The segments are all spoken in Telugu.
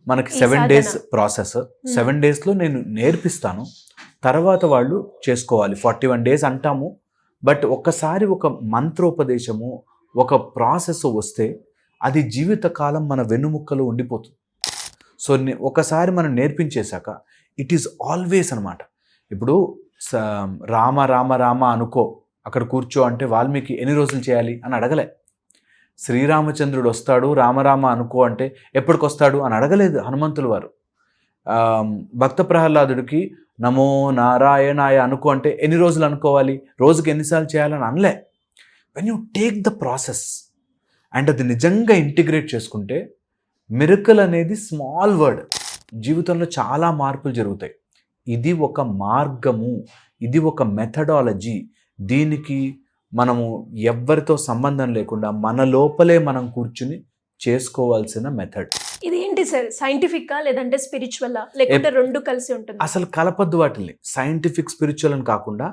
మనకి ఈ 7 సాధన. days process. 7 daysలో నేను నేర్పిస్తాను. తర్వాత వాళ్ళు చేసుకోవాలి. 41 days అంటాము. బట్ ఒక్కసారి ఒక మంత్రోపదేశము, ఒక ప్రాసెస్ వస్తే అది జీవితకాలం మన వెన్నుముక్కలో ఉండిపోతుంది. సో ఒకసారి మనం నేర్పించేశాక ఇట్ ఈస్ ఆల్వేస్ అనమాట. ఇప్పుడు రామ రామ రామ అనుకో, అక్కడ కూర్చో అంటే వాల్మీకి ఎన్ని రోజులు చేయాలి అని అడగలే. శ్రీరామచంద్రుడు వస్తాడు రామరామ అనుకో అంటే ఎప్పటికొస్తాడు అని అడగలేదు హనుమంతుల వారు. భక్త ప్రహ్లాదుడికి నమో నారాయణాయ అనుకో అంటే ఎన్ని రోజులు అనుకోవాలి, రోజుకి ఎన్నిసార్లు చేయాలని అనలే. When you take the process and అది నిజంగా ఇంటిగ్రేట్ చేసుకుంటే మిరకల్ అనేది స్మాల్ వర్డ్, జీవితంలో చాలా మార్పులు జరుగుతాయి. ఇది ఒక మార్గము, ఇది ఒక మెథడాలజీ. దీనికి మనము ఎవ్వరితో సంబంధం లేకుండా మన లోపలే మనం కూర్చుని చేసుకోవాల్సిన మెథడ్. ఇది ఏంటి సార్, సైంటిఫికా లేదంటే స్పిరిచువలా, లేకుంటే రెండు కలిసి ఉంటుంది? అసలు కలపద్దు వాటిని. సైంటిఫిక్ స్పిరిచువల్ అని కాకుండా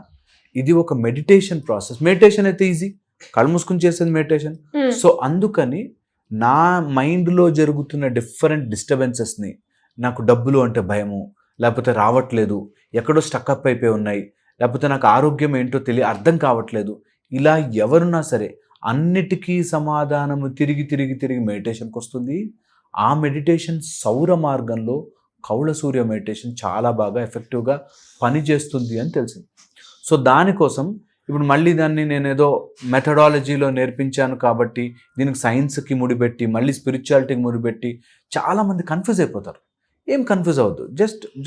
ఇది ఒక మెడిటేషన్ ప్రాసెస్. మెడిటేషన్ అయితే ఈజీ, కళ్ళు మూసుకుని చేసేది మెడిటేషన్. సో అందుకని నా మైండ్లో జరుగుతున్న డిఫరెంట్ డిస్టర్బెన్సెస్ని, నాకు డబ్బులు అంటే భయము, లేకపోతే రావట్లేదు, ఎక్కడో స్టక్అప్ అయిపోయి ఉన్నాయి, లేకపోతే నాకు ఆరోగ్యం ఏంటో అర్థం కావట్లేదు, ఇలా ఎవరున్నా సరే అన్నిటికీ సమాధానము తిరిగి తిరిగి తిరిగి మెడిటేషన్కి వస్తుంది. ఆ మెడిటేషన్ సౌర మార్గంలో కౌళ సూర్య మెడిటేషన్ చాలా బాగా ఎఫెక్టివ్గా పనిచేస్తుంది అని తెలిసింది. సో దానికోసం ఇప్పుడు మళ్ళీ దాన్ని నేనేదో మెథడాలజీలో నేర్పించాను కాబట్టి దీనికి సైన్స్కి ముడిపెట్టి మళ్ళీ స్పిరిచువాలిటీకి ముడిపెట్టి చాలామంది కన్ఫ్యూజ్ అయిపోతారు. ఏం కన్ఫ్యూజ్ అవ్వద్దు.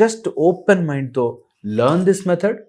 జస్ట్ ఓపెన్ మైండ్తో లెర్న్ దిస్ మెథడ్.